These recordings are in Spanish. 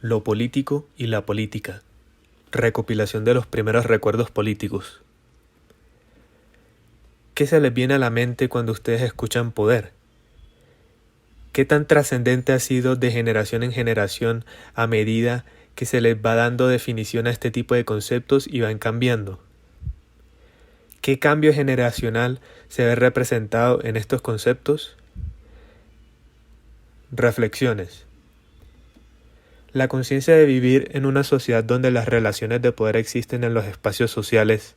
Lo político y la política. Recopilación de los primeros recuerdos políticos. ¿Qué se les viene a la mente cuando ustedes escuchan poder? ¿Qué tan trascendente ha sido de generación en generación a medida que se les va dando definición a este tipo de conceptos y van cambiando? ¿Qué cambio generacional se ve representado en estos conceptos? Reflexiones. La conciencia de vivir en una sociedad donde las relaciones de poder existen en los espacios sociales,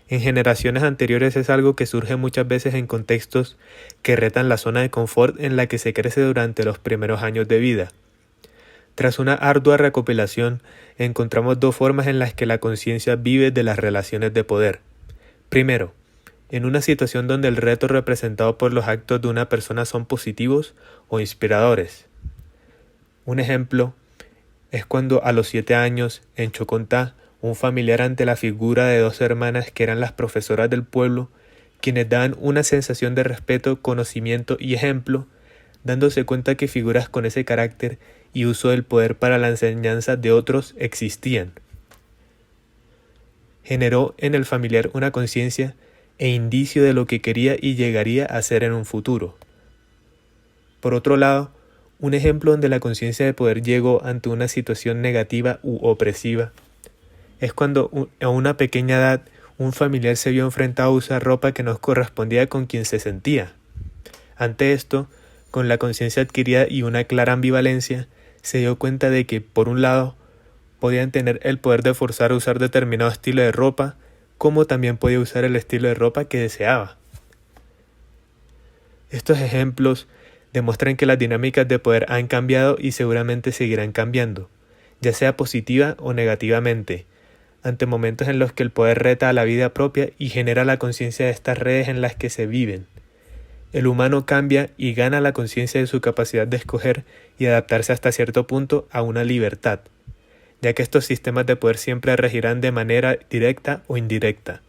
en generaciones anteriores es algo que surge muchas veces en contextos que retan la zona de confort en la que se crece durante los primeros años de vida. Tras una ardua recopilación, encontramos dos formas en las que la conciencia vive de las relaciones de poder. Primero, en una situación donde el reto representado por los actos de una persona son positivos o inspiradores. Un ejemplo es cuando a los 7 años, en Chocontá, un familiar ante la figura de dos hermanas que eran las profesoras del pueblo, quienes daban una sensación de respeto, conocimiento y ejemplo, dándose cuenta que figuras con ese carácter y uso del poder para la enseñanza de otros existían. Generó en el familiar una conciencia e indicio de lo que quería y llegaría a ser en un futuro. Por otro lado, un ejemplo donde la conciencia de poder llegó ante una situación negativa u opresiva es cuando a una pequeña edad un familiar se vio enfrentado a usar ropa que no correspondía con quien se sentía. Ante esto, con la conciencia adquirida y una clara ambivalencia, se dio cuenta de que, por un lado, podían tener el poder de forzar a usar determinado estilo de ropa, como también podía usar el estilo de ropa que deseaba. Estos ejemplos demuestran que las dinámicas de poder han cambiado y seguramente seguirán cambiando, ya sea positiva o negativamente, ante momentos en los que el poder reta a la vida propia y genera la conciencia de estas redes en las que se viven. El humano cambia y gana la conciencia de su capacidad de escoger y adaptarse hasta cierto punto a una libertad, ya que estos sistemas de poder siempre regirán de manera directa o indirecta.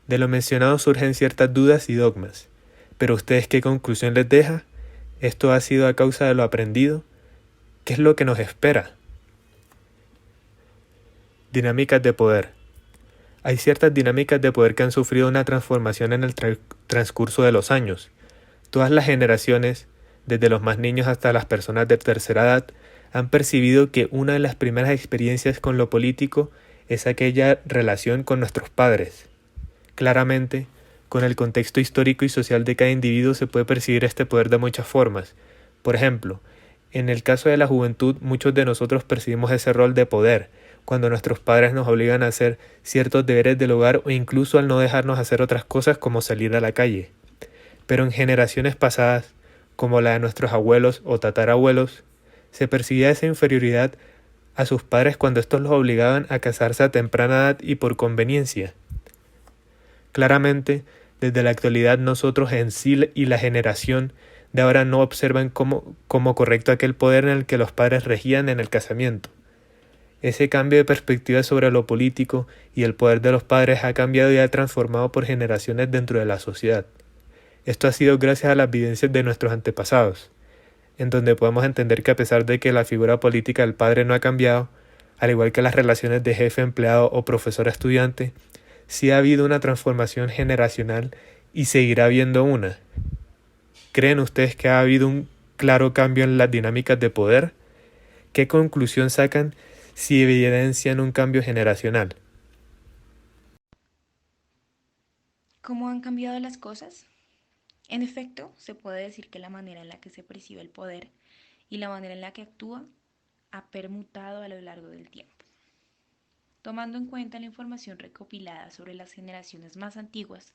De lo mencionado surgen ciertas dudas y dogmas, pero ¿ustedes qué conclusión les deja? ¿Esto ha sido a causa de lo aprendido? ¿Qué es lo que nos espera? Dinámicas de poder. Hay ciertas dinámicas de poder que han sufrido una transformación en el transcurso de los años. Todas las generaciones, desde los más niños hasta las personas de tercera edad, han percibido que una de las primeras experiencias con lo político es aquella relación con nuestros padres. Claramente, con el contexto histórico y social de cada individuo se puede percibir este poder de muchas formas. Por ejemplo, en el caso de la juventud, muchos de nosotros percibimos ese rol de poder, cuando nuestros padres nos obligan a hacer ciertos deberes del hogar o incluso al no dejarnos hacer otras cosas como salir a la calle. Pero en generaciones pasadas, como la de nuestros abuelos o tatarabuelos, se percibía esa inferioridad a sus padres cuando estos los obligaban a casarse a temprana edad y por conveniencia. Claramente, desde la actualidad nosotros en sí y la generación de ahora no observan como correcto aquel poder en el que los padres regían en el casamiento. Ese cambio de perspectiva sobre lo político y el poder de los padres ha cambiado y ha transformado por generaciones dentro de la sociedad. Esto ha sido gracias a las vivencias de nuestros antepasados, en donde podemos entender que a pesar de que la figura política del padre no ha cambiado, al igual que las relaciones de jefe-empleado o profesor-estudiante, sí ha habido una transformación generacional y seguirá habiendo una. ¿Creen ustedes que ha habido un claro cambio en las dinámicas de poder? ¿Qué conclusión sacan si evidencian un cambio generacional? ¿Cómo han cambiado las cosas? En efecto, se puede decir que la manera en la que se percibe el poder y la manera en la que actúa ha permutado a lo largo del tiempo. Tomando en cuenta la información recopilada sobre las generaciones más antiguas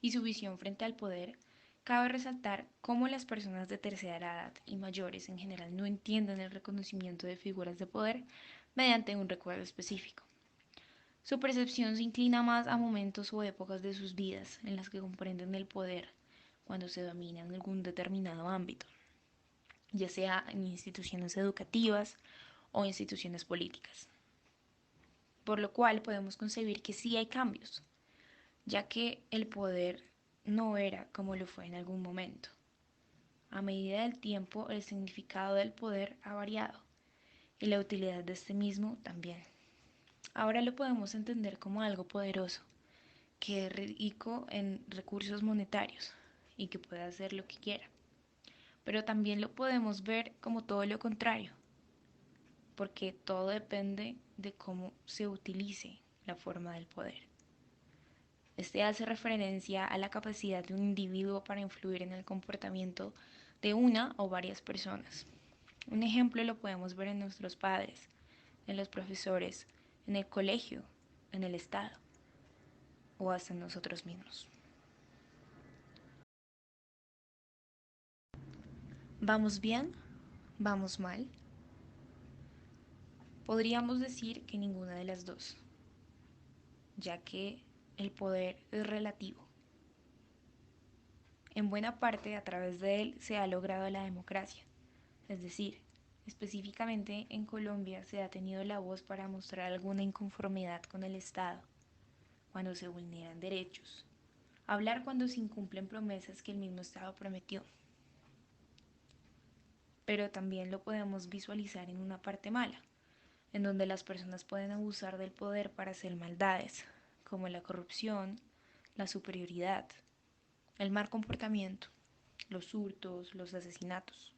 y su visión frente al poder, cabe resaltar cómo las personas de tercera edad y mayores en general no entienden el reconocimiento de figuras de poder mediante un recuerdo específico. Su percepción se inclina más a momentos o épocas de sus vidas en las que comprenden el poder cuando se domina en algún determinado ámbito, ya sea en instituciones educativas o instituciones políticas. Por lo cual podemos concebir que sí hay cambios, ya que el poder no era como lo fue en algún momento. A medida del tiempo, el significado del poder ha variado y la utilidad de este mismo también. Ahora lo podemos entender como algo poderoso, que es rico en recursos monetarios y que puede hacer lo que quiera. Pero también lo podemos ver como todo lo contrario, porque todo depende de cómo se utilice la forma del poder. Este hace referencia a la capacidad de un individuo para influir en el comportamiento de una o varias personas. Un ejemplo lo podemos ver en nuestros padres, en los profesores, en el colegio, en el Estado o hasta en nosotros mismos. ¿Vamos bien? ¿Vamos mal? Podríamos decir que ninguna de las dos, ya que el poder es relativo. En buena parte, a través de él se ha logrado la democracia, es decir, específicamente en Colombia se ha tenido la voz para mostrar alguna inconformidad con el Estado, cuando se vulneran derechos, hablar cuando se incumplen promesas que el mismo Estado prometió. Pero también lo podemos visualizar en una parte mala, en donde las personas pueden abusar del poder para hacer maldades, como la corrupción, la superioridad, el mal comportamiento, los hurtos, los asesinatos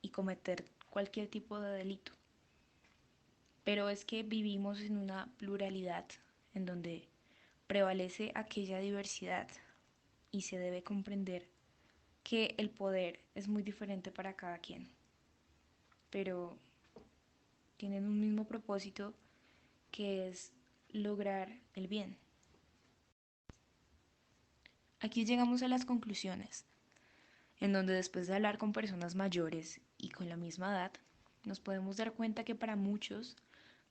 y cometer cualquier tipo de delito. Pero es que vivimos en una pluralidad en donde prevalece aquella diversidad y se debe comprender que el poder es muy diferente para cada quien, pero tienen un mismo propósito que es lograr el bien. Aquí llegamos a las conclusiones, en donde después de hablar con personas mayores y con la misma edad, nos podemos dar cuenta que para muchos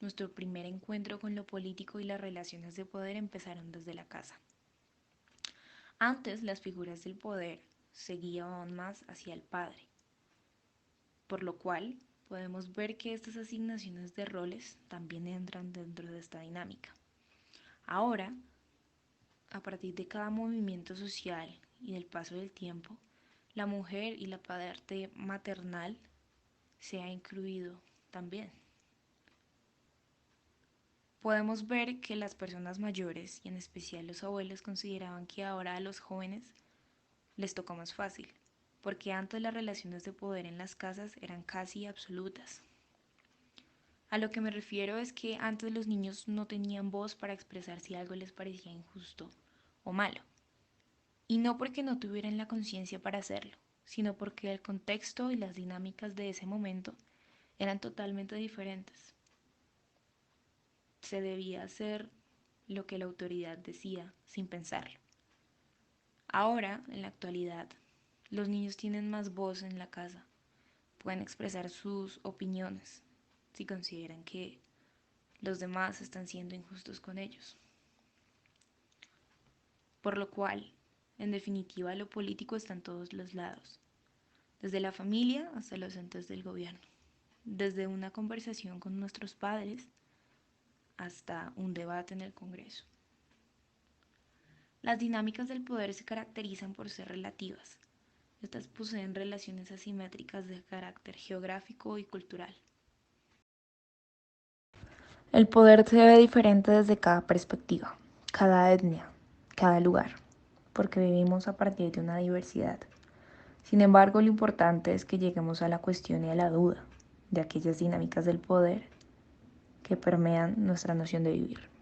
nuestro primer encuentro con lo político y las relaciones de poder empezaron desde la casa. Antes las figuras del poder se guiaban más hacia el padre, por lo cual podemos ver que estas asignaciones de roles también entran dentro de esta dinámica. Ahora, a partir de cada movimiento social y del paso del tiempo, la mujer y la parte maternal se ha incluido también. Podemos ver que las personas mayores y en especial los abuelos consideraban que ahora a los jóvenes les tocó más fácil, porque antes las relaciones de poder en las casas eran casi absolutas. A lo que me refiero es que antes los niños no tenían voz para expresar si algo les parecía injusto o malo. Y no porque no tuvieran la conciencia para hacerlo, sino porque el contexto y las dinámicas de ese momento eran totalmente diferentes. Se debía hacer lo que la autoridad decía sin pensarlo. Ahora, en la actualidad, los niños tienen más voz en la casa, pueden expresar sus opiniones si consideran que los demás están siendo injustos con ellos. Por lo cual, en definitiva, lo político está en todos los lados, desde la familia hasta los entes del gobierno, desde una conversación con nuestros padres hasta un debate en el Congreso. Las dinámicas del poder se caracterizan por ser relativas. Estas poseen relaciones asimétricas de carácter geográfico y cultural. El poder se ve diferente desde cada perspectiva, cada etnia, cada lugar, porque vivimos a partir de una diversidad. Sin embargo, lo importante es que lleguemos a la cuestión y a la duda de aquellas dinámicas del poder que permean nuestra noción de vivir.